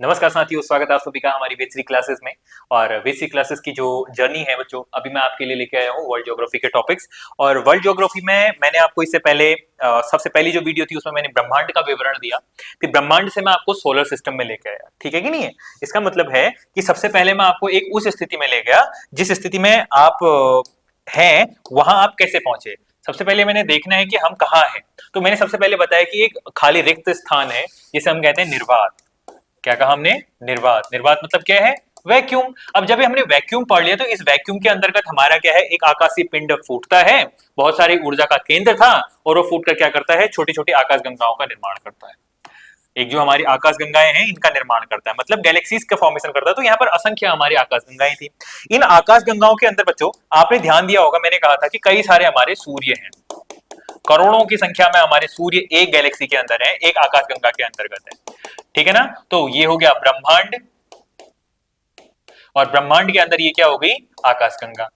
नमस्कार साथियों, स्वागत है आप सभी का हमारी बेसिक क्लासेस में। और बेसिक क्लासेस की जो जर्नी है बच्चों, अभी मैं आपके लिए लेके आया हूँ वर्ल्ड ज्योग्राफी के टॉपिक्स। और वर्ल्ड ज्योग्राफी में मैंने आपको इससे पहले सबसे पहली जो वीडियो थी उसमें मैंने ब्रह्मांड का विवरण दिया। फिर ब्रह्मांड से मैं आपको सोलर सिस्टम में लेके आया, ठीक है कि नहीं है। इसका मतलब है कि सबसे पहले मैं आपको एक उस स्थिति में ले गया जिस स्थिति में आप हैं, वहां आप कैसे पहुंचे। सबसे पहले मैंने देखना है कि हम कहाँ हैं। तो मैंने सबसे पहले बताया कि एक खाली रिक्त स्थान है जिसे हम कहते हैं निर्वात। क्या कहा हमने? निर्वात। निर्वात मतलब क्या है? वैक्यूम। अब जब हमने वैक्यूम पढ़ लिया तो इस वैक्यूम के अंतर्गत हमारा क्या है, एक आकाशीय पिंड फूटता है, बहुत सारी ऊर्जा का केंद्र था, और वो फूट कर क्या करता है, छोटी छोटी आकाश गंगाओं का निर्माण करता है। एक जो हमारी आकाश गंगाएं हैं इनका निर्माण करता है, मतलब गैलेक्सीज का फॉर्मेशन करता है। तो यहाँ पर असंख्य हमारी आकाश गंगाएं थी। इन आकाश गंगाओं के अंदर बच्चों आपने ध्यान दिया होगा, मैंने कहा था कि कई सारे हमारे सूर्य हैं, करोड़ों की संख्या में हमारे सूर्य एक गैलेक्सी के अंदर है, एक आकाश गंगा के अंतर्गत है, ठीक है ना। तो ये हो गया ब्रह्मांड, और ब्रह्मांड के अंदर ये क्या हो गई, आकाश गंगा।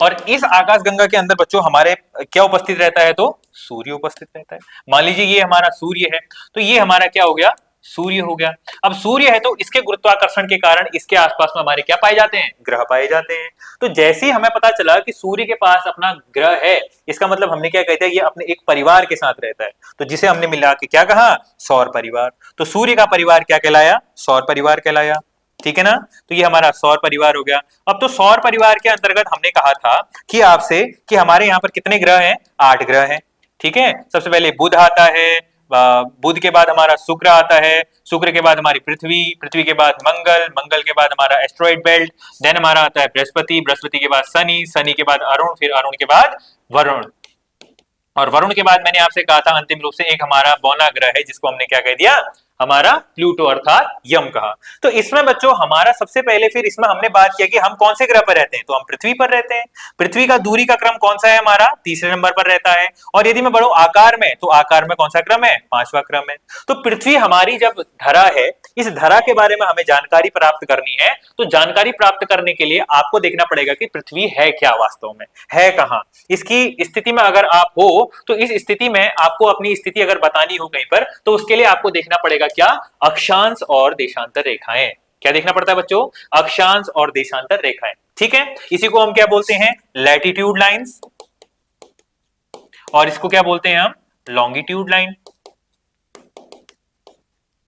और इस आकाश गंगा के अंदर बच्चों हमारे क्या उपस्थित रहता है, तो सूर्य उपस्थित रहता है। मान लीजिए ये हमारा सूर्य है, तो ये हमारा क्या हो गया, सूर्य हो गया। अब सूर्य है तो इसके गुरुत्वाकर्षण के कारण इसके आसपास में हमारे क्या पाए जाते हैं, ग्रह पाए जाते हैं। तो जैसे ही हमें पता चला कि सूर्य के पास अपना ग्रह है, इसका मतलब हमने क्या कहते हैं, ये अपने एक परिवार के साथ रहता है, तो जिसे हमने मिला के क्या कहा, सौर परिवार। तो सूर्य का परिवार क्या कहलाया, सौर परिवार कहलाया, ठीक है ना। तो ये हमारा सौर परिवार हो गया। अब तो सौर परिवार के अंतर्गत हमने कहा था कि आपसे कि हमारे यहाँ पर कितने ग्रह हैं, 8 ग्रह हैं, ठीक है। सबसे पहले बुध आता है, बुध के बाद हमारा शुक्र आता है, शुक्र के बाद हमारी पृथ्वी, पृथ्वी के बाद मंगल, मंगल के बाद हमारा एस्ट्रॉइड बेल्ट, देन हमारा आता है बृहस्पति, बृहस्पति के बाद शनि, शनि के बाद अरुण, फिर अरुण के बाद वरुण, और वरुण के बाद मैंने आपसे कहा था अंतिम रूप से एक हमारा बौना ग्रह है जिसको हमने क्या कह दिया, हमारा प्लूटो अर्थात यम कहा। तो इसमें बच्चों हमारा सबसे पहले फिर इसमें हमने बात किया कि हम कौन से ग्रह पर रहते हैं, तो हम पृथ्वी पर रहते हैं। पृथ्वी का दूरी का क्रम कौन सा है, हमारा तीसरे नंबर पर रहता है। और यदि मैं बढ़ूं आकार में, तो आकार में कौन सा क्रम है, 5वां क्रम है। तो पृथ्वी हमारी जब धरा है, इस धरा के बारे में हमें जानकारी प्राप्त करनी है, तो जानकारी प्राप्त करने के लिए आपको देखना पड़ेगा कि पृथ्वी है क्या, वास्तव में है कहां। इसकी स्थिति में अगर आप हो, तो इस स्थिति में आपको अपनी स्थिति अगर बतानी हो कहीं पर, तो उसके लिए आपको देखना पड़ेगा क्या, अक्षांश और देशांतर रेखाएं। क्या देखना पड़ता है बच्चों, अक्षांश और देशांतर रेखाएं, ठीक है। इसी को हम क्या बोलते हैं, लैटिट्यूड लाइंस, और इसको क्या बोलते हैं हम, लॉन्गिट्यूड लाइन,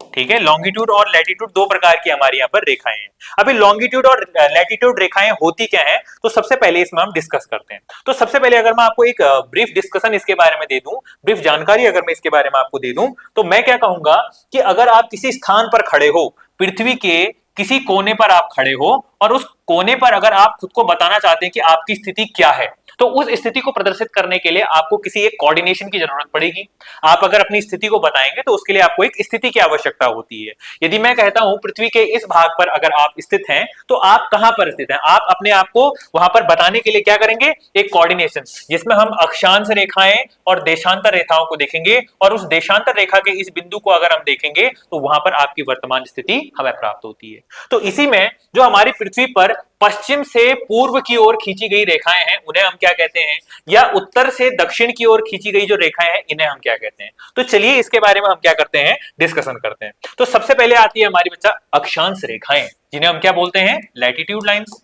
ठीक है। लॉन्गिट्यूड और लैटिट्यूड दो प्रकार की हमारे यहाँ पर रेखाएं हैं। अभी लॉन्गिट्यूड और लैटिट्यूड रेखाएं होती क्या है, तो सबसे पहले इसमें हम डिस्कस करते हैं। तो सबसे पहले अगर मैं आपको एक ब्रीफ डिस्कशन इसके बारे में दे दूं, ब्रीफ जानकारी अगर मैं इसके बारे में आपको दे दूं, तो मैं क्या कहूंगा कि अगर आप किसी स्थान पर खड़े हो, पृथ्वी के किसी कोने पर आप खड़े हो, और उस कोने पर अगर आप खुद को बताना चाहते हैं कि आपकी स्थिति क्या है, तो उस स्थिति को प्रदर्शित करने के लिए आपको किसी एक कोऑर्डिनेशन की जरूरत पड़ेगी। आप अगर अपनी स्थिति को बताएंगे तो उसके लिए आपको एक स्थिति की आवश्यकता होती है। यदि मैं कहता हूं पृथ्वी के इस भाग पर अगर आप स्थित हैं, तो आप कहां पर स्थित हैं, आप अपने आप को वहां पर बताने के लिए क्या करेंगे, एक कोऑर्डिनेशन, जिसमें हम अक्षांश रेखाएं और देशांतर रेखाओं को देखेंगे, और उस देशांतर रेखा के इस बिंदु को अगर हम देखेंगे तो वहां पर आपकी वर्तमान स्थिति हमें प्राप्त होती है। तो इसी में जो हमारी पृथ्वी पर पश्चिम से पूर्व की ओर खींची गई रेखाएं हैं उन्हें हम क्या कहते हैं, या उत्तर से दक्षिण की ओर खींची गई जो रेखाएं हैं इन्हें हम क्या कहते हैं। तो चलिए इसके बारे में हम क्या करते हैं, डिस्कशन करते हैं। तो सबसे पहले आती है हमारी बच्चा अक्षांश रेखाएं, जिन्हें हम क्या बोलते हैं, लैटिट्यूड लाइंस,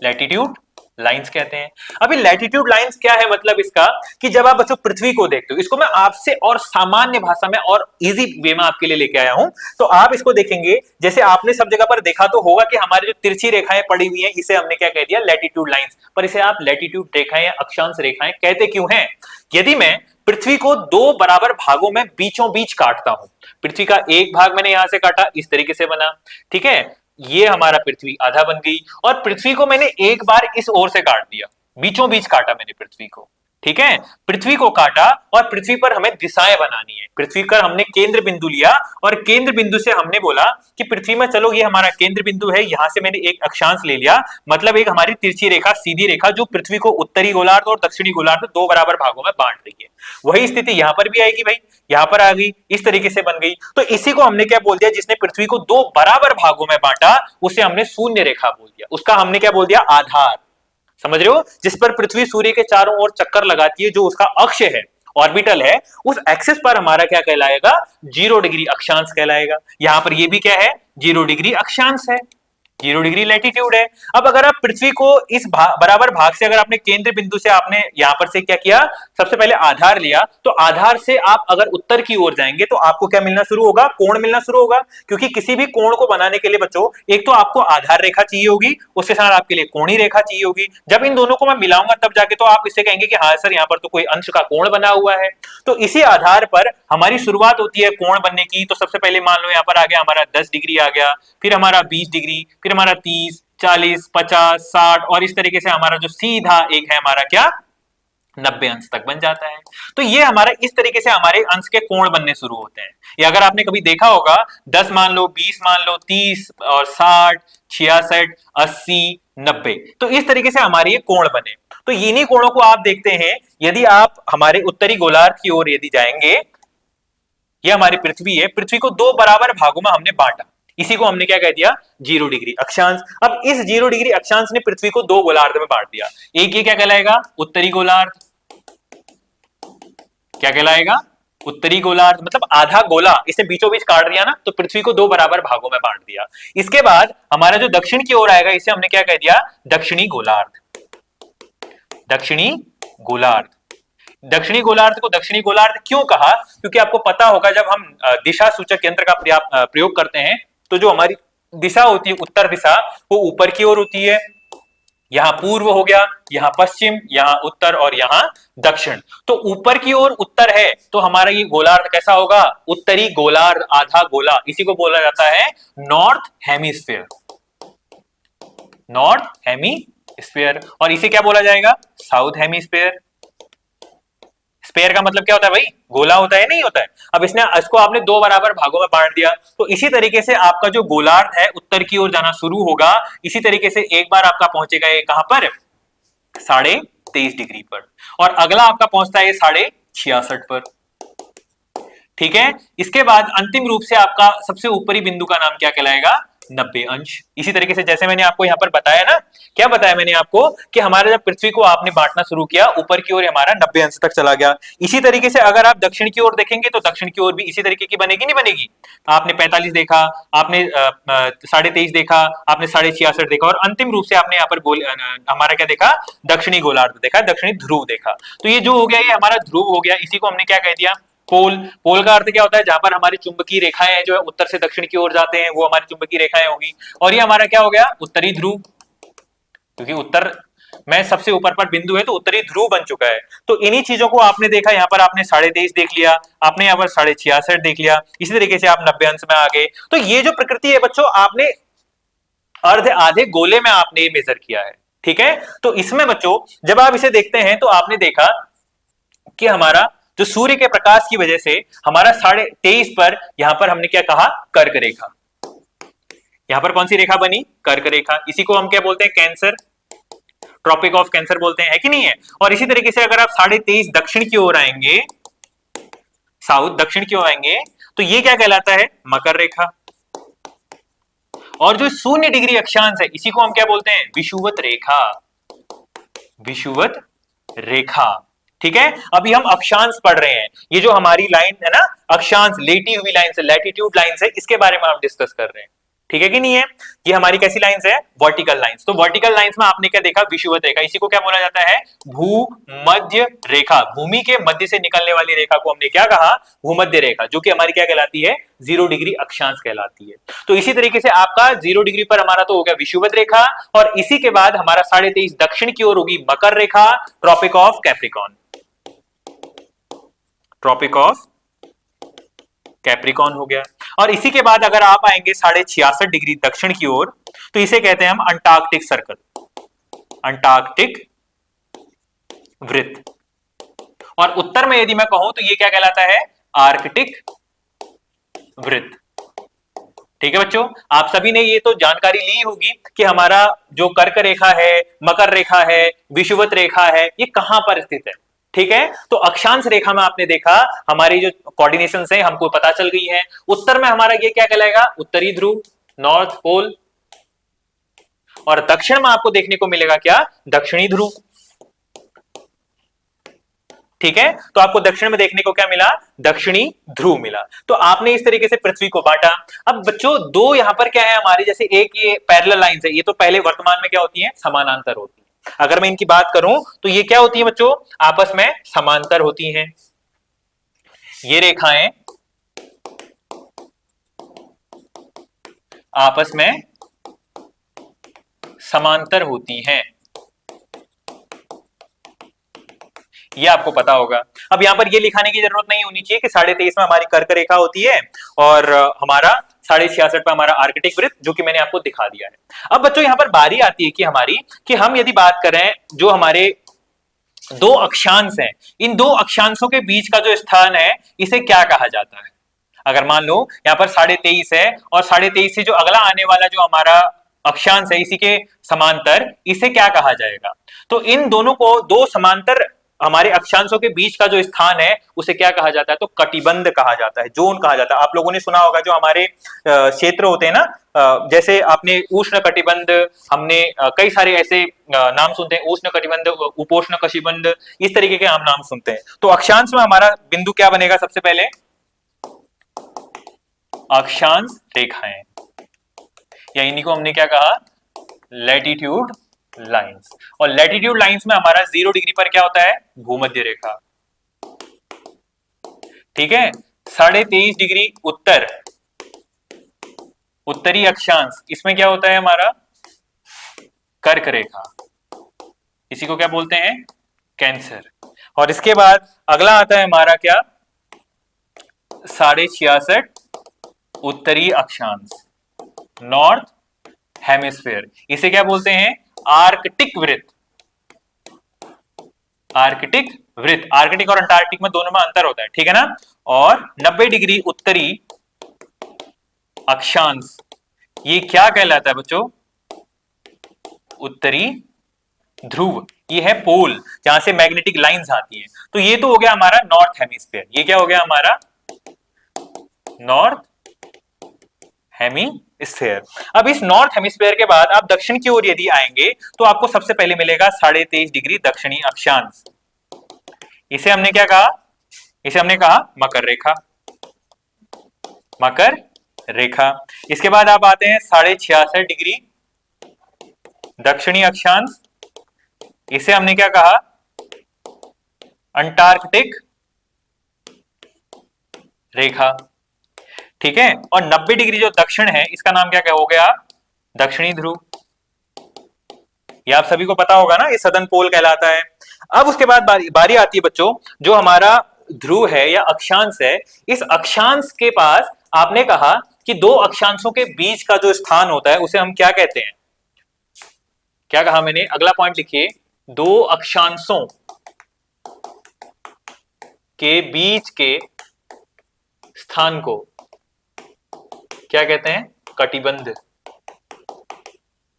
लैटिट्यूड लाइंस कहते हैं। अभी लैटिट्यूड लाइंस क्या है, मतलब इसका कि जब आप बच्चों पृथ्वी को देखते हो, इसको मैं आपसे और सामान्य भाषा में और इजी वे में आपके लिए लेके आया हूं। तो आप इसको देखेंगे, जैसे आपने सब जगह पर देखा तो होगा कि हमारी जो तिरछी रेखाएं पड़ी हुई हैं इसे हमने क्या कह दिया, लैटिट्यूड लाइंस, पर इसे आप लैटिट्यूड रेखाएं या अक्षांश रेखाएं कहते क्यों हैं। यदि मैं पृथ्वी को दो बराबर भागों में बीचों बीच काटता हूं, पृथ्वी का एक भाग मैंने यहां से काटा, इस तरीके से बना, ठीक है, ये हमारा पृथ्वी आधा बन गई, और पृथ्वी को मैंने एक बार इस ओर से काट दिया, बीचों बीच काटा मैंने पृथ्वी को, ठीक है, पृथ्वी को काटा, और पृथ्वी पर हमें दिशाएं बनानी है। पृथ्वी पर हमने केंद्र बिंदु लिया, और केंद्र बिंदु से हमने बोला कि पृथ्वी में चलो ये हमारा केंद्र बिंदु है, यहां से मैंने एक अक्षांश ले लिया, मतलब एक हमारी तिरछी रेखा, सीधी रेखा जो पृथ्वी को उत्तरी गोलार्ध और दक्षिणी गोलार्ध दो बराबर भागों में बांट रही है। वही स्थिति यहां पर भी आएगी भाई, यहां पर आ गई, इस तरीके से बन गई। तो इसी को हमने क्या बोल दिया, जिसने पृथ्वी को दो बराबर भागों में बांटा उसे हमने शून्य रेखा बोल दिया, उसका हमने क्या बोल दिया, आधार। समझ रहे हो, जिस पर पृथ्वी सूर्य के चारों ओर चक्कर लगाती है, जो उसका अक्ष है, ऑर्बिटल है, उस एक्सिस पर हमारा क्या कहलाएगा, 0 डिग्री अक्षांश कहलाएगा। यहां पर ये भी क्या है, 0 डिग्री अक्षांश है, 0 डिग्री लैटिट्यूड है। अब अगर आप पृथ्वी को इस बराबर भाग से, अगर आपने केंद्र बिंदु से आपने यहां पर से क्या किया, सबसे पहले आधार लिया, तो आधार से आप अगर उत्तर की ओर जाएंगे तो आपको क्या मिलना शुरू होगा, कोण मिलना शुरू होगा। क्योंकि किसी भी कोण को बनाने के लिए बच्चों एक तो आपको आधार रेखा चाहिए होगी, उसके साथ आपके लिए कोणीय रेखा चाहिए होगी। जब इन दोनों को मैं मिलाऊंगा तब जाके तो आप इससे कहेंगे कि हाँ सर यहाँ पर तो कोई अंश का कोण बना हुआ है। तो इसी आधार पर हमारी शुरुआत होती है कोण बनने की। तो सबसे पहले मान लो यहाँ पर आ गया हमारा 10 डिग्री आ गया, फिर हमारा 20 डिग्री, फिर हमारा 30, 40, 50, 60 और इस तरीके से हमारा जो सीधा एक है हमारा क्या, 90 अंश तक बन जाता है। तो ये हमारा इस तरीके से हमारे अंश के कोण बनने शुरू होते हैं। ये अगर आपने कभी देखा होगा 10 मान लो, 20 मान लो, 30 और 60, 66, 80, 90, तो इस तरीके से हमारे ये कोण बने। तो इन्हीं कोणों को आप देखते हैं, यदि आप हमारे उत्तरी गोलार्ध की ओर यदि जाएंगे, ये हमारी पृथ्वी है, पृथ्वी को दो बराबर भागों में हमने बांटा, इसी को हमने क्या कह दिया, 0 डिग्री अक्षांश। अब इस 0 डिग्री अक्षांश ने पृथ्वी को दो गोलार्ध में बांट दिया। एक ये क्या कहलाएगा, उत्तरी गोलार्ध, क्या कहलाएगा, उत्तरी गोलार्ध, मतलब आधा गोला इसे बीचों बीच काट दिया ना, तो पृथ्वी को दो बराबर भागों में बांट दिया। इसके बाद हमारा जो दक्षिण की ओर आएगा, इसे हमने क्या कह दिया, दक्षिणी गोलार्ध, दक्षिणी गोलार्ध। दक्षिणी गोलार्ध को दक्षिणी गोलार्ध क्यों कहा, क्योंकि आपको पता होगा जब हम दिशा सूचक यंत्र का प्रयोग करते हैं, तो जो हमारी दिशा होती है, उत्तर दिशा, वो ऊपर की ओर होती है। यहां पूर्व हो गया, यहां पश्चिम, यहां उत्तर और यहां दक्षिण। तो ऊपर की ओर उत्तर है, तो हमारा ये गोलार्ध कैसा होगा, उत्तरी गोलार्ध, आधा गोला, इसी को बोला जाता है नॉर्थ हेमिस्फीयर, नॉर्थ हेमिस्फीयर। और इसे क्या बोला जाएगा, साउथ हेमिस्फीयर। स्पेयर का मतलब क्या होता है भाई, गोला होता है, नहीं होता है। अब इसको आपने दो बराबर भागों में बांट दिया, तो इसी तरीके से आपका जो गोलार्ध है उत्तर की ओर जाना शुरू होगा। इसी तरीके से एक बार आपका पहुंचेगा ये कहां पर, 23.5 डिग्री पर, और अगला आपका पहुंचता है 66.5 पर। ठीक है, इसके बाद अंतिम रूप से आपका सबसे ऊपरी बिंदु का नाम क्या कहलाएगा, 90 अंश। इसी तरीके से जैसे मैंने आपको यहां पर बताया ना, क्या बताया मैंने आपको कि हमारे जब पृथ्वी को आपने बांटना शुरू किया, ऊपर की ओर हमारा 90 अंश तक चला गया। इसी तरीके से अगर आप दक्षिण की ओर देखेंगे तो दक्षिण की ओर भी इसी तरीके की बनेगी, नहीं बनेगी। आपने 45 देखा, आपने 23.5 देखा, आपने 66.5 देखा, और अंतिम रूप से आपने यहाँ पर हमारा क्या देखा, दक्षिणी गोलार्ध देखा, दक्षिणी ध्रुव देखा। तो ये जो हो गया, ये हमारा ध्रुव हो गया। इसी को हमने क्या कह दिया, पोल। पोल का अर्थ क्या होता है, जहां पर हमारी चुंबकीय रेखाएं जो है उत्तर से दक्षिण की ओर जाते हैं, वो हमारी चुंबकीय रेखाएं होगी। और ये हमारा क्या हो गया, उत्तरी ध्रुव, क्योंकि उत्तर में सबसे ऊपर पर बिंदु है तो उत्तरी ध्रुव बन चुका है। तो इन्हीं चीजों को आपने देखा, यहाँ पर आपने 23.5 देख लिया, आपने यहाँ पर 66.5 देख लिया, इसी तरीके से आप 90 अंश में आ गए। तो ये जो प्रकृति है बच्चों, आपने अर्ध आधे गोले में आपने मेजर किया है। ठीक है, तो इसमें बच्चों जब आप इसे देखते हैं तो आपने देखा कि हमारा जो सूर्य के प्रकाश की वजह से हमारा 23.5 पर यहां पर हमने क्या कहा, कर्क रेखा। यहां पर कौन सी रेखा बनी, कर्क रेखा। इसी को हम क्या बोलते हैं, कैंसर, ट्रॉपिक ऑफ कैंसर बोलते हैं, है कि नहीं है। और इसी तरीके से अगर आप 23.5 दक्षिण की ओर आएंगे, साउथ दक्षिण की ओर आएंगे, तो ये क्या कहलाता है, मकर रेखा। और जो 0 डिग्री अक्षांश है, इसी को हम क्या बोलते हैं, विषुवत रेखा, विषुवत रेखा। ठीक है, अभी हम अक्षांश पढ़ रहे हैं। ये जो हमारी लाइन है ना, अक्षांश, लेटी हुई लाइन से, लैटिट्यूड लाइन से, इसके बारे में हम डिस्कस कर रहे हैं। ठीक है कि नहीं है, ये हमारी कैसी लाइंस है, वर्टिकल लाइंस। तो वर्टिकल लाइंस में आपने क्या देखा, विषुवत रेखा। इसी को क्या बोला जाता है, भूमध्य रेखा। भूमि के मध्य से निकलने वाली रेखा को हमने क्या कहा, भूमध्य रेखा, जो कि हमारी क्या कहलाती है, 0 डिग्री अक्षांश कहलाती है। तो इसी तरीके से आपका 0 डिग्री पर हमारा तो हो गया विषुवत रेखा, और इसी के बाद हमारा 23.5 दक्षिण की ओर होगी मकर रेखा, Tropic of Capricorn, Tropic of Capricorn हो गया। और इसी के बाद अगर आप आएंगे 66.5 डिग्री दक्षिण की ओर, तो इसे कहते हैं हम अंटार्कटिक सर्कल, अंटार्कटिक वृत्त। और उत्तर में यदि मैं कहूं तो ये क्या कहलाता है, आर्कटिक वृत्त। ठीक है बच्चों, आप सभी ने ये तो जानकारी ली होगी कि हमारा जो कर्क रेखा है, मकर रेखा है, विषुवत रेखा है, ये कहां पर स्थित है। ठीक है, तो अक्षांश रेखा में आपने देखा हमारी जो कोऑर्डिनेशन है हमको पता चल गई है। उत्तर में हमारा ये क्या कहलाएगा, उत्तरी ध्रुव, नॉर्थ पोल। और दक्षिण में आपको देखने को मिलेगा क्या, दक्षिणी ध्रुव। ठीक है, तो आपको दक्षिण में देखने को क्या मिला, दक्षिणी ध्रुव मिला। तो आपने इस तरीके से पृथ्वी को बांटा। अब बच्चों दो यहां पर क्या है हमारी, जैसे एक ये पैरेलल लाइंस है, ये तो पहले वर्तमान में क्या होती है, समानांतर होती है। अगर मैं इनकी बात करूं तो ये क्या होती है बच्चों, आपस में समांतर होती हैं। ये रेखाएं आपस में समांतर होती हैं, ये आपको पता होगा। अब यहां पर ये लिखाने की जरूरत नहीं होनी चाहिए कि 23.5 में हमारी कर्क रेखा होती है और हमारा 66.5 पे हमारा आर्कटिक वृत्त, जो कि मैंने आपको दिखा दिया है। अब बच्चों यहां पर बारी आती है कि हमारी, कि हम यदि बात करें जो हमारे दो अक्षांश हैं, इन दो अक्षांशों के बीच का जो स्थान है इसे क्या कहा जाता है। अगर मान लो यहां पर 23.5 है और 23.5 से जो अगला आने वाला जो हमारा अक्षांश है इसी के समांतर, इसे क्या कहा जाएगा। तो इन दोनों को, दो समांतर हमारे अक्षांशों के बीच का जो स्थान है उसे क्या कहा जाता है, तो कटिबंध कहा जाता है, जोन कहा जाता है। आप लोगों ने सुना होगा जो हमारे क्षेत्र होते हैं ना, जैसे आपने उष्ण कटिबंध, हमने कई सारे ऐसे नाम सुनते हैं, उष्ण कटिबंध, उपोष्ण कटिबंध, इस तरीके के हम नाम सुनते हैं। तो अक्षांश में हमारा बिंदु क्या बनेगा, सबसे पहले अक्षांश रेखाएं, या इन्हीं को हमने क्या कहा, लैटिट्यूड लाइंस। और लैटिट्यूड लाइंस में हमारा 0 डिग्री पर क्या होता है, भूमध्य रेखा। ठीक है, 23.5 डिग्री उत्तर, उत्तरी अक्षांश, इसमें क्या होता है हमारा, कर्क रेखा, इसी को क्या बोलते हैं, कैंसर। और इसके बाद अगला आता है हमारा क्या, 66.5 उत्तरी अक्षांश, नॉर्थ हेमिस्फीयर, इसे क्या बोलते हैं, आर्कटिक वृत्त। आर्कटिक वृत्त, आर्कटिक और अंटार्कटिक में दोनों में अंतर होता है, ठीक है ना। और 90 डिग्री उत्तरी अक्षांश, ये क्या कहलाता है बच्चों, उत्तरी ध्रुव, ये है पोल जहां से मैग्नेटिक लाइंस आती है। तो ये तो हो गया हमारा नॉर्थ हेमिस्फीयर, ये क्या हो गया हमारा, नॉर्थ हेमिस्फीयर। अब इस नॉर्थ हेमिस्फीयर के बाद आप दक्षिण की ओर यदि आएंगे तो आपको सबसे पहले मिलेगा 23.5 डिग्री दक्षिणी अक्षांश। इसे हमने क्या कहा, इसे हमने कहा मकर रेखा, मकर रेखा। इसके बाद आप आते हैं 66.5 डिग्री दक्षिणी अक्षांश, इसे हमने क्या कहा, अंटार्कटिक रेखा। ठीक है, और 90 डिग्री जो दक्षिण है इसका नाम क्या हो गया, दक्षिणी ध्रुव। ये आप सभी को पता होगा ना, ये सदर्न पोल कहलाता है। अब उसके बाद बारी आती है बच्चों, जो हमारा ध्रुव है या अक्षांश है, इस अक्षांश के पास आपने कहा कि दो अक्षांशों के बीच का जो स्थान होता है उसे हम क्या कहते हैं, क्या कहा मैंने, अगला पॉइंट लिखिए, दो अक्षांशों के बीच के स्थान को क्या कहते हैं, कटिबंध।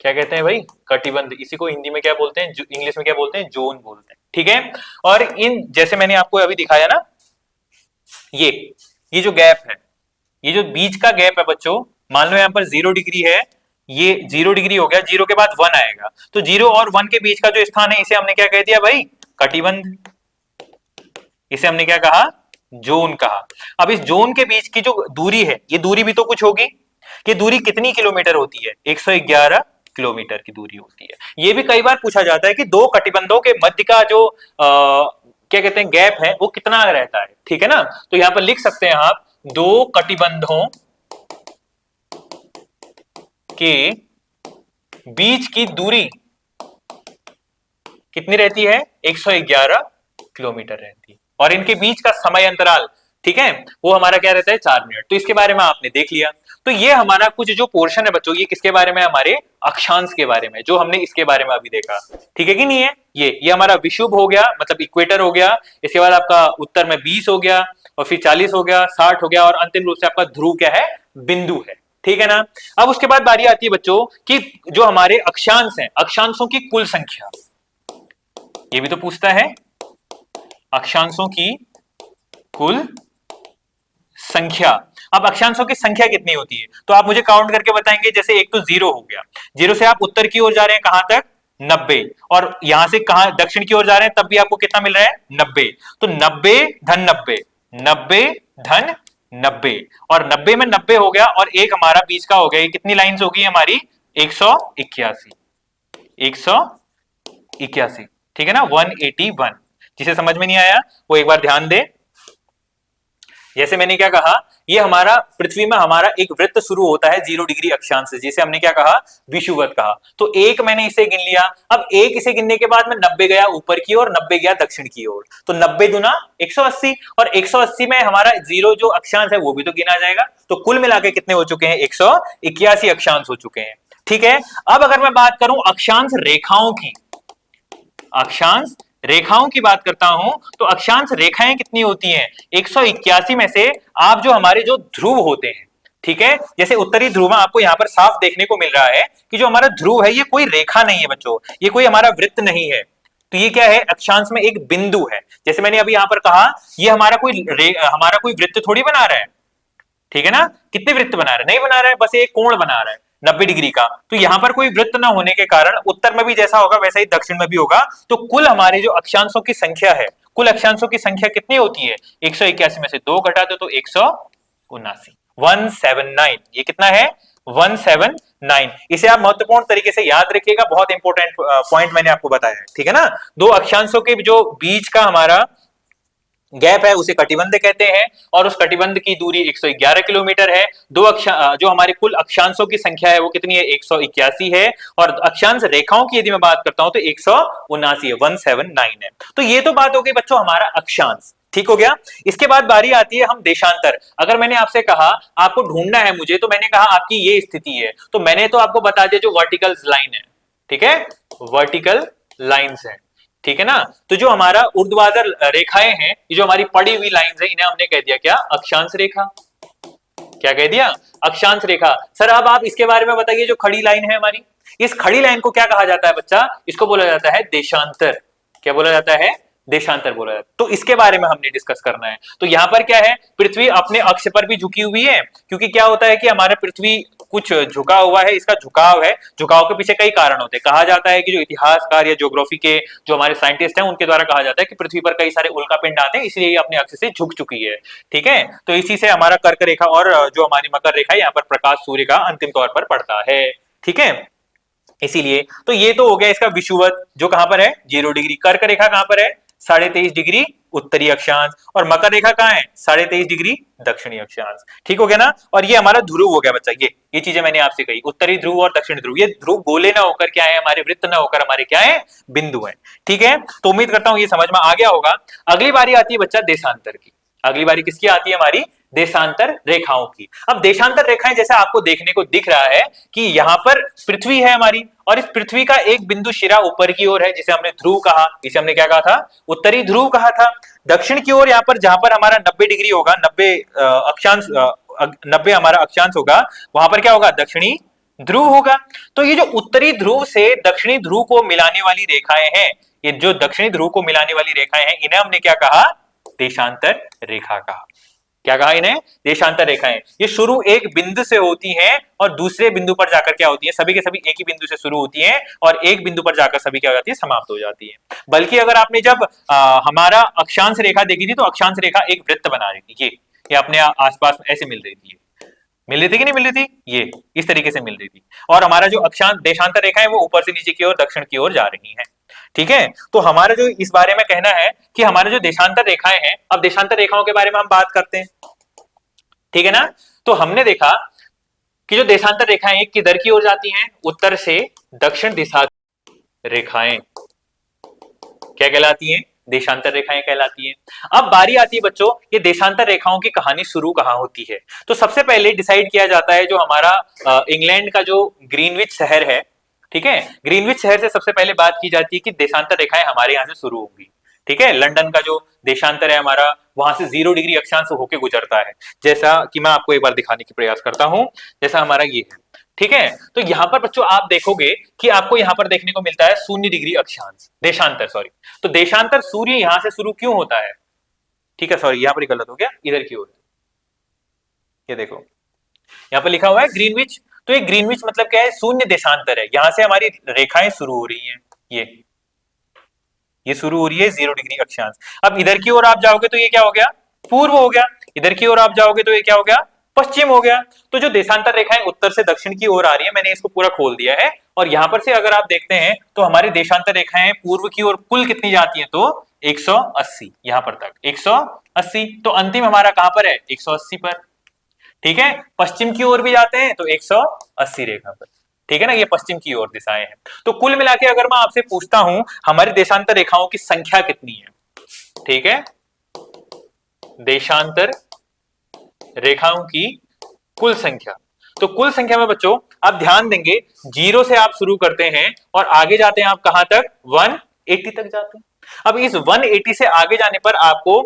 क्या कहते हैं भाई, कटिबंध। इसी को हिंदी में क्या बोलते हैं, इंग्लिश में क्या बोलते हैं, जोन बोलते हैं। ठीक है, और इन, जैसे मैंने आपको अभी दिखाया ना, ये जो गैप है, ये जो बीच का गैप है बच्चों, मान लो यहां पर 0 डिग्री है, ये 0 डिग्री हो गया, 0 के बाद 1 आएगा, तो 0 और 1 के बीच का जो स्थान है इसे हमने क्या कह दिया भाई, कटिबंध। इसे हमने क्या कहा, जोन कहा। अब इस जोन के बीच की जो दूरी है, ये दूरी भी तो कुछ होगी, ये दूरी कितनी किलोमीटर होती है, 111 किलोमीटर की दूरी होती है। ये भी कई बार पूछा जाता है कि दो कटिबंधों के मध्य का जो क्या कहते हैं गैप है वो कितना रहता है, ठीक है ना। तो यहां पर लिख सकते हैं आप, दो कटिबंधों के बीच की दूरी कितनी रहती है, 111 किलोमीटर रहती है, और इनके बीच का समय अंतराल, ठीक है, वो हमारा क्या रहता है, 4 मिनट। तो इसके बारे में आपने देख लिया। तो ये हमारा कुछ जो पोर्शन है बच्चों, ये किसके बारे में, हमारे अक्षांश के बारे में, जो हमने इसके बारे में अभी देखा, ठीक है कि नहीं है। ये हमारा विषुव हो गया, मतलब इक्वेटर हो गया। इसके बाद आपका उत्तर में 20 हो गया, और फिर 40 हो गया, 60 हो गया, और अंतिम रूप से आपका ध्रुव क्या है, बिंदु है, ठीक है ना। अब उसके बाद बारी आती है बच्चों कि जो हमारे अक्षांश हैं, अक्षांशों की कुल संख्या, ये भी तो पूछता है, अक्षांशों की कुल संख्या। अब अक्षांशों की संख्या कितनी होती है, तो आप मुझे काउंट करके बताएंगे। जैसे एक तो 0 हो गया, 0 से आप उत्तर की ओर जा रहे हैं, कहां तक, 90, और यहां से कहा दक्षिण की ओर जा रहे हैं तब भी आपको कितना मिल रहा है 90। तो 90 धन 90, 90 धन 90, और 90 में 90 हो गया और एक हमारा बीच का हो गया। कितनी लाइंस होगी हमारी 181, 181, ठीक है ना 181। जिसे समझ में नहीं आया वो एक बार ध्यान दे। जैसे मैंने क्या कहा, ये हमारा पृथ्वी में हमारा एक वृत्त शुरू होता है 0 डिग्री अक्षांश से, जिसे हमने क्या कहा विषुवत कहा। तो एक मैंने इसे गिन लिया, अब एक इसे गिनने के बाद में 90 गया ऊपर की ओर, 90 गया दक्षिण की ओर, तो 90 दुना 180, और 180 में हमारा 0 जो अक्षांश है वो भी तो गिना जाएगा। तो कुल मिलाकर कितने हो चुके हैं 181 अक्षांश हो चुके हैं। ठीक है, अब अगर मैं बात करूं अक्षांश रेखाओं की, अक्षांश रेखाओं की बात करता हूं, तो अक्षांश रेखाएं कितनी होती हैं 181 में से। आप जो हमारे जो ध्रुव होते हैं, ठीक है, जैसे उत्तरी ध्रुव में आपको यहां पर साफ देखने को मिल रहा है कि जो हमारा ध्रुव है ये कोई रेखा नहीं है बच्चों, ये कोई हमारा वृत्त नहीं है। तो ये क्या है अक्षांश में एक बिंदु है। जैसे मैंने अभी यहां पर कहा ये हमारा कोई वृत्त थोड़ी बना रहा है, ठीक है ना, कितने वृत्त बना रहा है, नहीं बना रहा है, बस एक कोण बना रहा है 90 डिग्री का। तो यहां पर कोई वृत्त न होने के कारण उत्तर में भी जैसा होगा वैसा ही दक्षिण में भी होगा। तो कुल हमारे जो अक्षांशों की संख्या है, कुल अक्षांशों की संख्या कितनी होती है 181 में से 2 घटा दो तो 179, 179। ये कितना है 179। इसे आप महत्वपूर्ण तरीके से याद रखिएगा, बहुत इंपॉर्टेंट पॉइंट मैंने आपको बताया है, ठीक है ना। दो अक्षांशों के जो बीच का हमारा गैप है उसे कटिबंध कहते हैं, और उस कटिबंध की दूरी 111 किलोमीटर है। जो हमारे कुल अक्षांशों की संख्या है वो कितनी है 181 है, और अक्षांश रेखाओं की यदि मैं बात करता हूं तो 179 है, 179 है। तो ये तो बात हो गई बच्चों हमारा अक्षांश, ठीक हो गया। इसके बाद बारी आती है हम देशांतर। अगर मैंने आपसे कहा आपको ढूंढना है मुझे, तो मैंने कहा आपकी ये स्थिति है, तो मैंने तो आपको बता दिया जो वर्टिकल लाइन है, ठीक है, वर्टिकल लाइंस है, ठीक है ना। तो जो हमारा ऊर्ध्वाधर रेखाएं हैं, ये जो हमारी पड़ी हुई लाइंस है, इन्हें हमने कह दिया क्या अक्षांश रेखा। क्या कह दिया अक्षांश रेखा। सर अब आप इसके बारे में बताइए, जो खड़ी लाइन है हमारी, इस खड़ी लाइन को क्या कहा जाता है बच्चा, इसको बोला जाता है देशांतर। क्या बोला जाता है देशांतर बोला जाता है। तो इसके बारे में हमने डिस्कस करना है। तो यहां पर क्या है, पृथ्वी अपने अक्ष पर भी झुकी हुई है, क्योंकि क्या होता है कि हमारा पृथ्वी कुछ झुका हुआ है, इसका झुकाव है, झुकाव के पीछे कई कारण होते हैं। कहा जाता है कि जो इतिहासकार या ज्योग्राफी के जो हमारे साइंटिस्ट हैं उनके द्वारा कहा जाता है कि पृथ्वी पर कई सारे उल्कापिंड आते हैं, इसलिए ये अपने अक्ष से झुक चुकी है, ठीक है। तो इसी से हमारा कर्क रेखा और जो हमारी मकर रेखा यहाँ पर प्रकाश सूर्य का अंतिम तौर पर पड़ता है, ठीक है। इसीलिए तो ये तो हो गया इसका विषुवत, जो कहां पर है 0 डिग्री। कर्क रेखा कहां पर है 23.5 डिग्री उत्तरी अक्षांश, और मकर रेखा कहां है 23.5 डिग्री दक्षिणी अक्षांश, ठीक हो गया ना। और ये हमारा ध्रुव हो गया बच्चा। ये चीजें मैंने आपसे कही, उत्तरी ध्रुव और दक्षिणी ध्रुव, ये ध्रुव गोले ना होकर क्या है हमारे वृत्त ना होकर हमारे क्या है बिंदु है, ठीक है। तो उम्मीद करता हूं ये समझ में आ गया होगा। अगली बारी आती है बच्चा देशांतर की। अगली बारी किसकी आती है हमारी देशांतर रेखाओं की। अब देशांतर रेखाएं जैसे आपको देखने को दिख रहा है कि यहां पर पृथ्वी है हमारी, और इस पृथ्वी का एक बिंदु शिरा ऊपर की ओर है, जिसे हमने ध्रुव कहा, इसे हमने क्या कहा था उत्तरी ध्रुव कहा था। दक्षिण की ओर यहाँ पर जहां पर हमारा 90 डिग्री होगा, 90 अक्षांश 90 हमारा अक्षांश होगा, वहां पर क्या होगा दक्षिणी ध्रुव होगा। तो ये जो उत्तरी ध्रुव से दक्षिणी ध्रुव को मिलाने वाली रेखाएं हैं, ये जो दक्षिणी ध्रुव को मिलाने वाली रेखाएं हैं, इन्हें हमने क्या कहा देशांतर रेखा कहा। क्या कहा इन्हें देशांतर रेखाएं। ये शुरू एक बिंदु से होती हैं और दूसरे बिंदु पर जाकर क्या होती है, सभी के सभी एक ही बिंदु से शुरू होती हैं और एक बिंदु पर जाकर सभी क्या हो जाती है समाप्त हो जाती है। बल्कि अगर आपने जब हमारा अक्षांश रेखा देखी थी, तो अक्षांश रेखा एक वृत्त बना रही थी, ये अपने आसपास ऐसे मिल रही थी, मिल रही थी कि नहीं मिल रही थी, ये इस तरीके से मिल रही थी। और हमारा जो अक्षांश देशांतर रेखा है वो ऊपर से नीचे की ओर दक्षिण की ओर जा रही है, ठीक है। तो हमारा जो इस बारे में कहना है कि हमारे जो देशांतर रेखाएं हैं, अब देशांतर रेखाओं के बारे में हम बात करते हैं, ठीक है ना। तो हमने देखा कि जो देशांतर रेखाएं एक किधर की ओर जाती हैं, उत्तर से दक्षिण दिशा रेखाएं क्या कहलाती हैं देशांतर रेखाएं कहलाती हैं। अब बारी आती है बच्चों ये देशांतर रेखाओं की कहानी शुरू कहां होती है। तो सबसे पहले डिसाइड किया जाता है जो हमारा इंग्लैंड का जो ग्रीनविच शहर है, ठीक है, ग्रीनविच शहर से सबसे पहले बात की जाती है कि देशांतर रेखाएं हमारे यहां से शुरू होंगी, ठीक है। लंदन का जो देशांतर है हमारा, वहां से 0 डिग्री अक्षांश होकर गुजरता है, जैसा कि मैं आपको एक बार दिखाने की प्रयास करता हूं। जैसा हमारा ये है, ठीक है। तो यहां पर बच्चों आप देखोगे कि आपको यहां पर देखने को मिलता है 0 डिग्री अक्षांश, देशांतर सॉरी। तो देशांतर सूर्य यहां से शुरू क्यों होता है, ठीक है, सॉरी यहां पर गलत हो गया, इधर की ओर। ये देखो यहां पर लिखा हुआ है ग्रीनविच। तो ये ग्रीनविच मतलब क्या है, शून्य देशांतर है, यहां से हमारी रेखाएं शुरू हो रही हैं, ये शुरू हो रही है 0 डिग्री अक्षांश। अब इधर की ओर आप जाओगे तो ये क्या हो गया, पूर्व हो गया। इधर की ओर आप जाओगे तो ये क्या हो गया, पश्चिम हो गया। तो जो देशांतर रेखाएं उत्तर से दक्षिण की ओर आ रही है, मैंने इसको पूरा खोल दिया है। और यहां पर से अगर आप देखते हैं तो हमारी देशांतर रेखाएं पूर्व की ओर कुल कितनी जाती है, तो 180, यहां पर तक 180। तो अंतिम हमारा कहां पर है, 180 पर। ठीक है, पश्चिम की ओर भी जाते हैं तो 180 रेखा पर। ठीक है ना, ये पश्चिम की ओर दिशाएं हैं। तो कुल मिला के अगर मैं आपसे पूछता हूं हमारी देशांतर रेखाओं की संख्या कितनी है, ठीक है, देशांतर रेखाओं की कुल संख्या, तो कुल संख्या में बच्चों आप ध्यान देंगे 0 से आप शुरू करते हैं और आगे जाते हैं आप कहां तक, 180 तक जाते हैं। अब इस 180 से आगे जाने पर आपको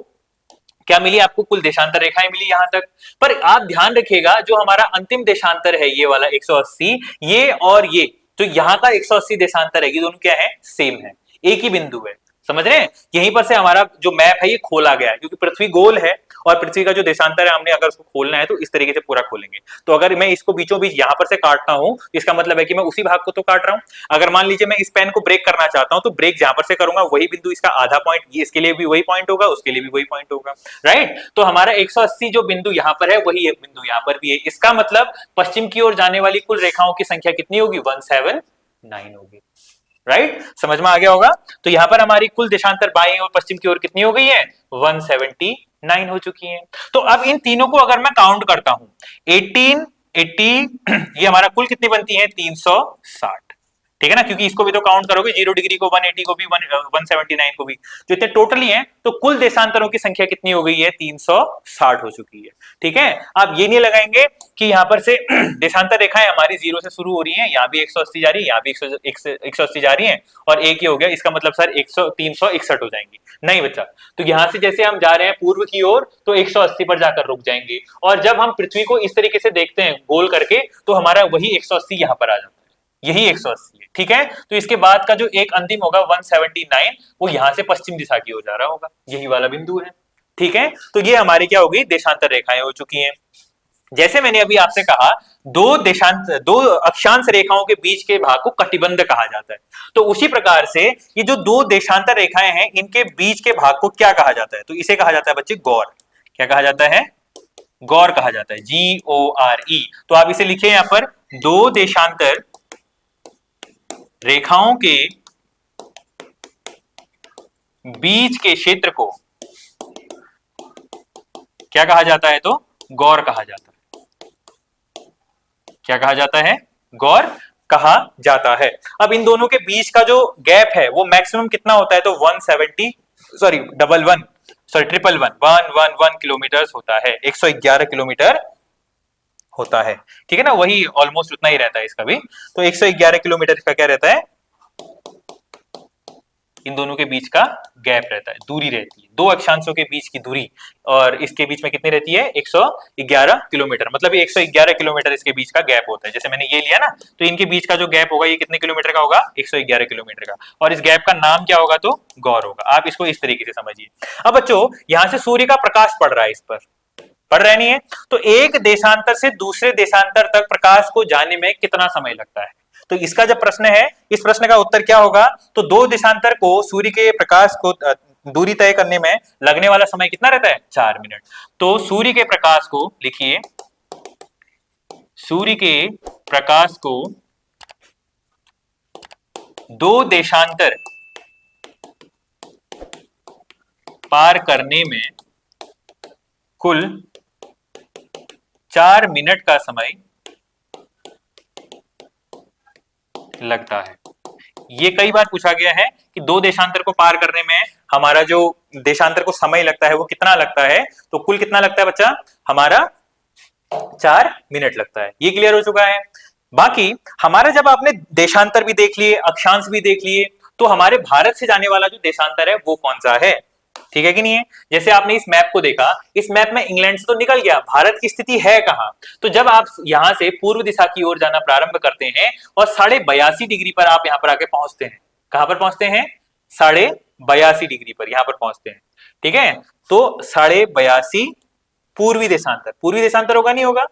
क्या मिली, आपको कुल देशांतर रेखाएं मिली यहां तक। पर आप ध्यान रखिएगा जो हमारा अंतिम देशांतर है ये वाला 180, ये और ये जो यहां का 180 देशांतर है, ये दोनों क्या है, सेम है, एक ही बिंदु है। समझ रहे हैं, यहीं पर से हमारा जो मैप है ये खोला गया है, क्योंकि पृथ्वी गोल है और पृथ्वी का जो देशांतर है हमने अगर उसको खोलना है तो इस तरीके से पूरा खोलेंगे। तो अगर मैं इसको बीचों बीच यहां पर से काटता हूं, इसका मतलब है कि मैं उसी भाग को तो काट रहा हूं। अगर मान लीजिए मैं इस पेन को ब्रेक करना चाहता हूं, तो ब्रेक जहां पर से करूंगा वही बिंदु इसका आधा पॉइंट, ये इसके लिए भी वही पॉइंट होगा, उसके लिए भी वही पॉइंट होगा, राइट। तो हमारा 180 जो बिंदु यहां पर है वही बिंदु यहां पर भी है। इसका मतलब पश्चिम की ओर जाने वाली कुल रेखाओं की संख्या कितनी होगी, 179 होगी, राइट। समझ में आ गया होगा। तो यहां पर हमारी कुल देशांतर बाईं और पश्चिम की ओर कितनी हो गई है, 179 हो चुकी है। तो अब इन तीनों को अगर मैं काउंट करता हूं, 18 80 ये हमारा कुल कितनी बनती है, 360। ठीक है ना, क्योंकि इसको भी तो काउंट करोगे, 0 डिग्री को, 180 को भी, 179 को भी, जो इतने टोटली हैं, तो कुल देशांतरों की संख्या कितनी हो गई है, 360 हो चुकी है। ठीक है, आप ये नहीं लगाएंगे कि यहां पर से देशांतर रेखाएं हमारी 0 से शुरू हो रही हैं, यहां भी 180 जा रही है, यहां भी 180 जा रही है, और एक ही हो गया, इसका मतलब सर 361 हो जाएंगी। नहीं बच्चा, तो यहां से जैसे हम जा रहे हैं पूर्व की ओर तो 180 पर जाकर रुक जाएंगे, और जब हम पृथ्वी को इस तरीके से देखते हैं गोल करके तो हमारा वही 180 यहां पर आ जाता है, यही 180 है। ठीक है, तो इसके बाद का जो एक अंतिम होगा 179, वो यहां से पश्चिम दिशा की ओर जा रहा होगा, यही वाला बिंदु है। ठीक है, तो ये हमारी क्या होगी, देशांतर रेखाएं हो चुकी हैं। जैसे मैंने अभी आपसे कहा, दो अक्षांश रेखाओं के बीच के भाग को कटिबंध कहा जाता है। तो उसी प्रकार से ये जो दो देशांतर रेखाएं हैं इनके बीच के भाग को क्या कहा जाता है, तो इसे कहा जाता है बच्चे गौर। क्या कहा जाता है, गौर कहा जाता है, GORE। तो आप इसे लिखे यहां पर, दो देशांतर रेखाओं के बीच के क्षेत्र को क्या कहा जाता है, तो गौर कहा जाता है। क्या कहा जाता है, गौर कहा जाता है। अब इन दोनों के बीच का जो गैप है वो मैक्सिमम कितना होता है, तो 170 सॉरी 111 किलोमीटर होता है, 111 किलोमीटर होता है। ठीक है ना, वही ऑलमोस्ट उतना ही रहता है इसका भी। तो 111 किलोमीटर का क्या रहता है, इन दोनों के बीच का गैप रहता है, दूरी रहती है, दो अक्षांशों के बीच की दूरी, और इसके बीच में कितनी रहती है, 111 किलोमीटर। मतलब 111 किलोमीटर इसके बीच का गैप होता है। जैसे मैंने ये लिया ना, तो इनके बीच का जो गैप होगा ये कितने किलोमीटर का होगा, 111 किलोमीटर का, और इस गैप का नाम क्या होगा, तो गौर होगा। आप इसको इस तरीके से समझिए। अब बच्चों यहां से सूर्य का प्रकाश पड़ रहा है, इस पर पड़ रहा नहीं है, तो एक देशांतर से दूसरे देशांतर तक प्रकाश को जाने में कितना समय लगता है। तो इसका जब प्रश्न है, इस प्रश्न का उत्तर क्या होगा, तो दो देशांतर को सूर्य के प्रकाश को दूरी तय करने में लगने वाला समय कितना रहता है, 4 मिनट। तो सूर्य के प्रकाश को लिखिए, सूर्य के प्रकाश को दो देशांतर पार करने में कुल 4 मिनट का समय लगता है। ये कई बार पूछा गया है कि दो देशांतर को पार करने में हमारा जो देशांतर को समय लगता है वो कितना लगता है, तो कुल कितना लगता है बच्चा, हमारा 4 मिनट लगता है। ये क्लियर हो चुका है। बाकी हमारा जब आपने देशांतर भी देख लिए, अक्षांश भी देख लिए, तो हमारे भारत से जाने वाला जो देशांतर है वो कौन सा है, ठीक है कि नहीं है। जैसे आपने इस मैप को देखा, इस मैप में इंग्लैंड से तो निकल गया, भारत की स्थिति है कहां, तो जब आप यहां से पूर्व दिशा की ओर जाना प्रारंभ करते हैं और 82.5 डिग्री पर आप यहां पर आके पहुंचते हैं, कहां पर पहुंचते हैं, 82.5 डिग्री पर यहां पर पहुंचते हैं। ठीक है, तो 82.5 पूर्वी देशांतर, पूर्वी देशांतर होगा नहीं होगा,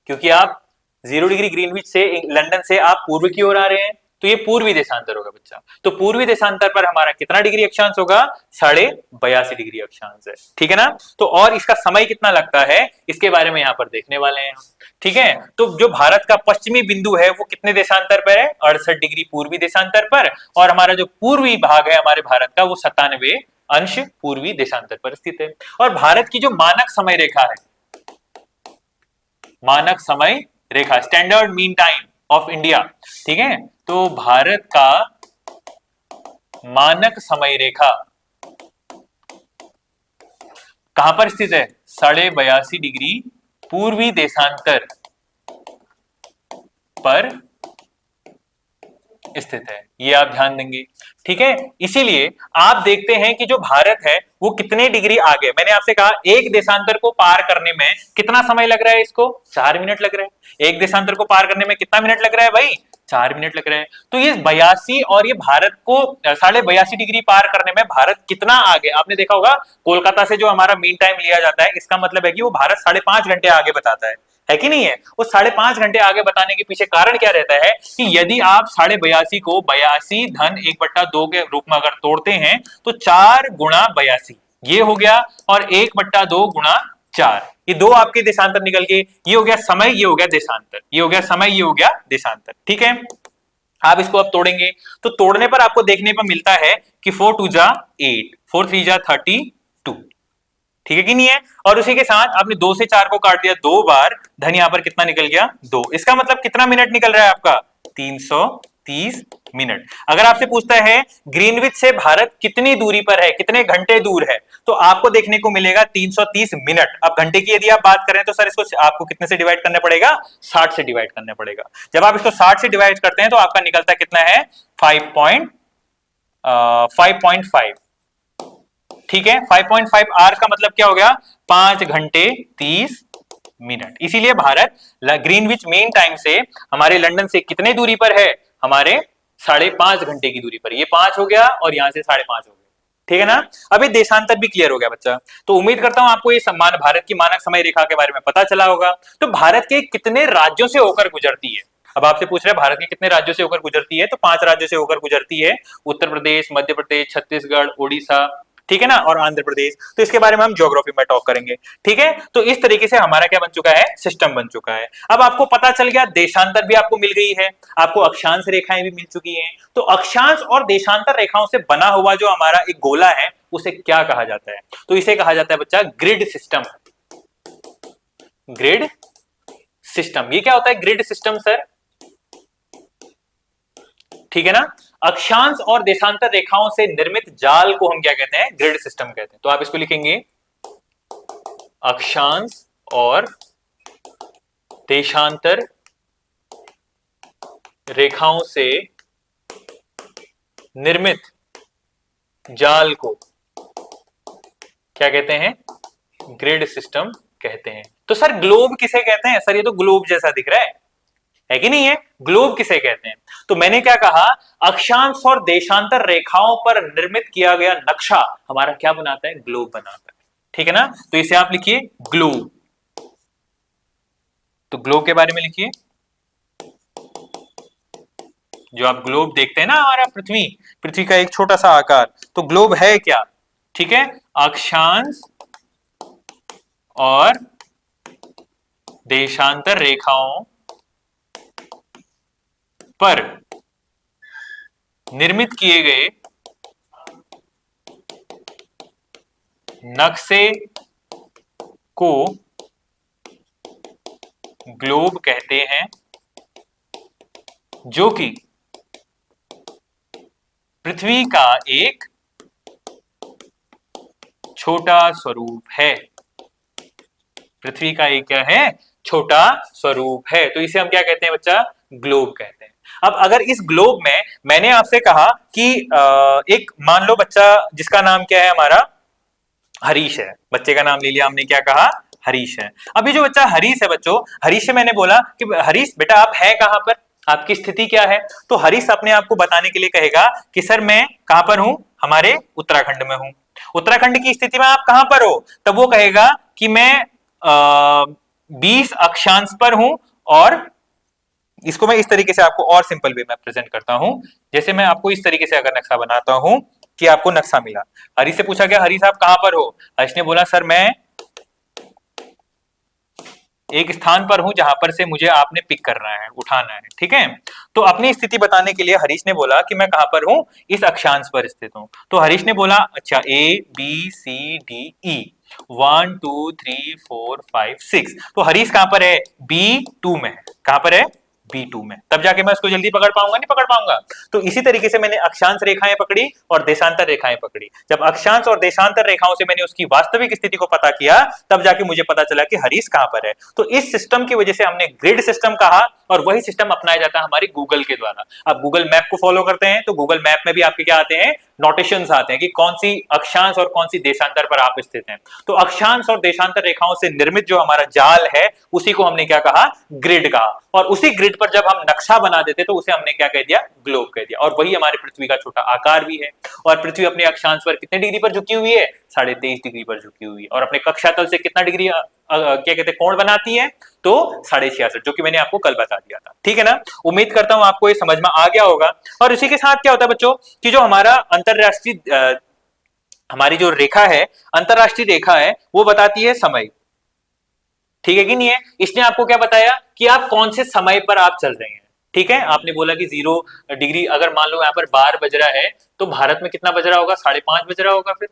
क्योंकि आप 0 डिग्री ग्रीनविच से लंदन से आप पूर्व की ओर आ रहे हैं, तो ये पूर्वी देशांतर होगा बच्चा। तो पूर्वी देशांतर पर हमारा कितना डिग्री अक्षांश होगा? 82.5 डिग्री अक्षांश है, ठीक है ना। तो और इसका समय कितना लगता है इसके बारे में यहाँ पर देखने वाले हैं हम, ठीक है। तो जो भारत का पश्चिमी बिंदु है वो कितने देशांतर पर है? 68 डिग्री पूर्वी देशांतर पर, और हमारा जो पूर्वी भाग है हमारे भारत का वो 97 अंश पूर्वी देशांतर पर स्थित है। और भारत की जो मानक समय रेखा है, मानक समय रेखा, standard mean time of India, ठीक है, तो भारत का मानक समय रेखा कहां पर स्थित है? 82.5 डिग्री पूर्वी देशांतर पर स्थित है, ये आप ध्यान देंगे, ठीक है। इसीलिए आप देखते हैं कि जो भारत है वो कितने डिग्री आगे, मैंने आपसे कहा एक देशांतर को पार करने में कितना समय लग रहा है, इसको 4 मिनट लग रहा है। एक देशांतर को पार करने में कितना मिनट लग रहा है भाई? 4 मिनट लग रहा है। तो ये 82 और ये भारत को 82.5 डिग्री पार करने में भारत कितना आगे, आपने देखा होगा कोलकाता से जो हमारा मीन टाइम लिया जाता है, इसका मतलब है कि वो भारत 5.5 घंटे आगे बताता है कि नहीं है। वो 5.5 घंटे आगे बताने के पीछे कारण क्या रहता है कि यदि आप 82.5 को 82 धन 1/2 के रूप में अगर तोड़ते हैं तो 4 गुणा 82 ये हो गया, और 1/2 गुणा 4, ये दो आपके देशांतर निकल के, ये हो गया समय, ये हो गया देशांतर, ये हो गया समय, ये हो गया देशांतर, ठीक है। आप इसको अब तोड़ेंगे तो तोड़ने पर आपको देखने पर मिलता है कि 4 2 जा 8, 4 3 जा 32, ठीक है कि नहीं है। और उसी के साथ आपने 2 से 4 को काट दिया 2 बार, धन यहां पर कितना निकल गया? 2। इसका मतलब कितना मिनट निकल रहा है आपका? 330 मिनट। अगर आपसे पूछता है ग्रीनविच से भारत कितनी दूरी पर है, कितने घंटे दूर है, तो आपको देखने को मिलेगा 330 मिनट। अब घंटे की यदि आप बात करें तो सर इसको आपको कितने से डिवाइड करना पड़ेगा? 60 से डिवाइड करना पड़ेगा। जब आप इसको 60 से डिवाइड करते हैं तो आपका निकलता कितना है? 5.5, ठीक है। 5.5 आवर्स का मतलब क्या हो गया? 5 घंटे 30 मिनट। इसीलिए भारत ग्रीनविच मेन टाइम से हमारे लंदन से कितने दूरी पर है? हमारे 5.5 घंटे की दूरी पर। ये 5 हो गया और यहां से 5.5 हो गया, ठीक है ना। अब ये देशांतर भी क्लियर हो गया बच्चा। तो उम्मीद करता हूं आपको ये सम्मान भारत की मानक समय रेखा के बारे में पता चला होगा। तो भारत के कितने राज्यों से होकर गुजरती है? अब आपसे पूछ रहे हैं भारत के कितने राज्यों से होकर गुजरती है, तो 5 राज्यों से होकर गुजरती है। उत्तर प्रदेश, मध्य प्रदेश, छत्तीसगढ़, उड़ीसा, ठीक है ना, और आंध्र प्रदेश। तो इसके बारे में हम ज्योग्राफी में टॉक करेंगे, ठीक है। तो इस तरीके से हमारा क्या बन चुका है? सिस्टम बन चुका है। अब आपको पता चल गया, देशांतर भी आपको मिल गई है, आपको अक्षांश रेखाएं भी मिल चुकी हैं। तो अक्षांश और देशांतर रेखाओं से बना हुआ जो हमारा एक गोला है उसे क्या कहा जाता है? तो इसे कहा जाता है बच्चा ग्रिड सिस्टम। ग्रिड सिस्टम, ये क्या होता है ग्रिड सिस्टम सर? ठीक है ना। अक्षांश और देशांतर रेखाओं से निर्मित जाल को हम क्या कहते हैं? ग्रिड सिस्टम कहते हैं। तो आप इसको लिखेंगे अक्षांश और देशांतर रेखाओं से निर्मित जाल को क्या कहते हैं? ग्रिड सिस्टम कहते हैं। तो सर ग्लोब किसे कहते हैं? सर ये तो ग्लोब जैसा दिख रहा है कि नहीं है? ग्लोब किसे कहते हैं? तो मैंने क्या कहा, अक्षांश और देशांतर रेखाओं पर निर्मित किया गया नक्शा हमारा क्या बनाता है? ग्लोब बनाता है, ठीक है ना। तो इसे आप लिखिए ग्लोब। तो ग्लोब के बारे में लिखिए, जो आप ग्लोब देखते हैं ना, हमारा पृथ्वी का एक छोटा सा आकार, तो ग्लोब है क्या? ठीक है, अक्षांश और देशांतर रेखाओं पर निर्मित किए गए नक्शे को ग्लोब कहते हैं, जो कि पृथ्वी का एक छोटा स्वरूप है। पृथ्वी का एक क्या है? छोटा स्वरूप है। तो इसे हम क्या कहते हैं बच्चा? ग्लोब कहते हैं। अब अगर इस ग्लोब में मैंने आपसे कहा कि एक मान लो बच्चा जिसका नाम क्या है हमारा? हरीश है। बच्चे का नाम ले लिया हमने, क्या कहा? हरीश है। अभी जो बच्चा हरीश है बच्चों, हरीश से मैंने बोला कि हरीश बेटा आप हैं कहां पर, आपकी स्थिति क्या है? तो हरीश अपने आप को बताने के लिए कहेगा कि सर मैं कहां पर हूं? हमारे उत्तराखंड में हूं। उत्तराखंड की स्थिति में आप कहां पर हो? तब वो कहेगा कि मैं 20 अक्षांश पर हूं और इसको मैं इस तरीके से आपको और सिंपल वे में प्रेजेंट करता हूं। जैसे मैं आपको इस तरीके से अगर नक्शा बनाता हूं कि आपको नक्शा मिला, हरीश से पूछा गया हरीश आप कहां पर हो, हरीश ने बोला सर मैं एक स्थान पर हूं जहां पर से मुझे आपने पिक करना है, उठाना है। ठीक है, तो अपनी स्थिति बताने के लिए हरीश ने बोला कि मैं कहां पर हूं, इस अक्षांश पर स्थित हूं। तो हरीश ने बोला अच्छा A B C D E 1 2 3 4 5 6, तो हरीश कहां पर है, B2 में है। कहां पर है, B2 में, तब जाके मैं उसको जल्दी पकड़ पाऊंगा, नहीं पकड़ पाऊंगा। तो इसी तरीके से मैंने अक्षांश रेखाएं पकड़ी और देशांतर रेखाएं पकड़ी। जब अक्षांश और देशांतर रेखाओं से मैंने उसकी वास्तविक स्थिति को पता किया, तब जाके मुझे पता चला कि हरीश कहां पर है। तो इस सिस्टम की वजह से हमने ग्रिड सिस्टम कहा, और वही सिस्टम अपनाया जाता है हमारे गूगल के द्वारा। आप गूगल मैप को फॉलो करते हैं तो गूगल मैप में भी आपके क्या आते हैं, नोटेशंस आते हैं कि कौन सी अक्षांश और कौन सी देशांतर पर आप स्थित हैं। तो अक्षांश और देशांतर रेखाओं से निर्मित जो हमारा जाल है, उसी को हमने क्या कहा, ग्रिड कहा। और उसी ग्रिड पर जब हम नक्शा बना देते तो उसे हमने क्या कह दिया, ग्लोब कह दिया। और वही हमारे पृथ्वी का छोटा आकार भी है। और पृथ्वी अपने अक्षांश पर कितने डिग्री पर झुकी हुई है, 23.5 डिग्री पर झुकी हुई है। और अपने कक्षा तल से कितना डिग्री क्या कहते हैं, कोण बनाती है, तो 66.5, जो कि मैंने आपको कल बता दिया था। ठीक है ना, उम्मीद करता हूं आपको ये समझ में आ गया होगा। और इसी के साथ क्या होता है बच्चों, कि जो हमारा अंतरराष्ट्रीय हमारी जो रेखा है, अंतरराष्ट्रीय रेखा है, वो बताती है समय। ठीक है कि नहीं है, इसने आपको क्या बताया कि आप कौन से समय पर आप चल रहे हैं। ठीक है, आपने बोला कि 0 डिग्री, अगर मान लो यहाँ पर 12 बज रहा है, तो भारत में कितना बज रहा होगा, 5:30 बज रहा होगा। फिर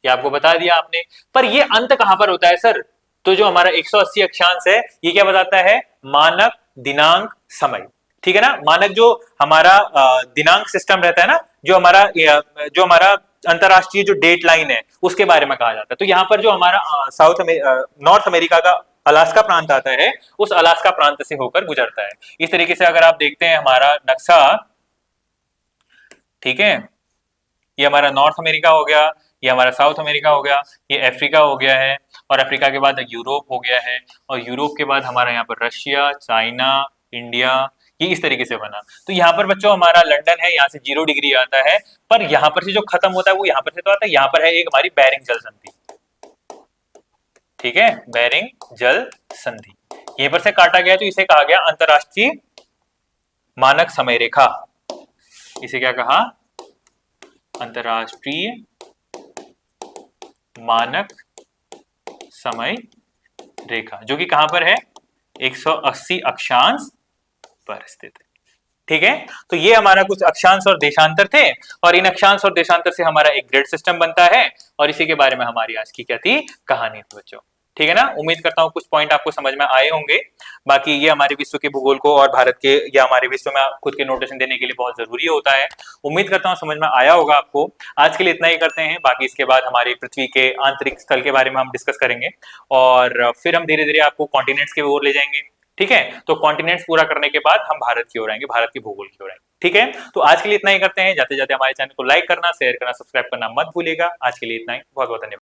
ये आपको बता दिया आपने। पर ये अंत कहां पर होता है सर, तो जो हमारा 180 अक्षांश है, ये क्या बताता है, मानक दिनांक समय। ठीक है ना, मानक जो हमारा दिनांक सिस्टम रहता है ना, जो हमारा अंतरराष्ट्रीय जो डेट लाइन है, उसके बारे में कहा जाता है। तो यहाँ पर जो हमारा नॉर्थ अमेरिका का अलास्का प्रांत आता है, उस अलास्का प्रांत से होकर गुजरता है। इस तरीके से अगर आप देखते हैं हमारा नक्शा, ठीक है, ये हमारा नॉर्थ अमेरिका हो गया, ये हमारा साउथ अमेरिका हो गया, ये अफ्रीका हो गया है, और अफ्रीका के बाद यूरोप हो गया है, और यूरोप के बाद हमारा यहाँ पर रशिया, चाइना, इंडिया, ये इस तरीके से बना। तो यहाँ पर बच्चों हमारा लंदन है, यहाँ से 0 डिग्री आता है, पर यहाँ पर से जो खत्म होता है वो यहाँ पर से तो आता है। यहाँ पर है एक हमारी बेरिंग जल संधि। ठीक है, बेरिंग जल संधि यहीं पर से काटा गया, तो इसे कहा गया अंतरराष्ट्रीय मानक समय रेखा। इसे क्या कहा, अंतरराष्ट्रीय मानक समय रेखा, जो कि कहां पर है, 180 अक्षांश पर स्थित है। ठीक है, तो ये हमारा कुछ अक्षांश और देशांतर थे, और इन अक्षांश और देशांतर से हमारा एक ग्रिड सिस्टम बनता है, और इसी के बारे में हमारी आज की क्या थी, कहानी थी बच्चों। ठीक है ना, उम्मीद करता हूं कुछ पॉइंट आपको समझ में आए होंगे। बाकी ये हमारे विश्व के भूगोल को और भारत के या हमारे विश्व में खुद के नोटेशन देने के लिए बहुत जरूरी होता है। उम्मीद करता हूं समझ में आया होगा आपको। आज के लिए इतना ही करते हैं, बाकी इसके बाद हमारी पृथ्वी के आंतरिक स्थल के बारे में हम डिस्कस करेंगे, और फिर हम धीरे धीरे आपको कॉन्टिनेंट्स की ओर ले जाएंगे। ठीक है, तो कॉन्टिनेंट्स पूरा करने के बाद हम भारत की ओर आएंगे, भारत के भूगोल की ओर आएंगे। ठीक है, तो आज के लिए इतना ही करते हैं। जाते जाते हमारे चैनल को लाइक करना, शेयर करना, सब्सक्राइब करना मत भूलिएगा। आज के लिए इतना ही, बहुत बहुत धन्यवाद।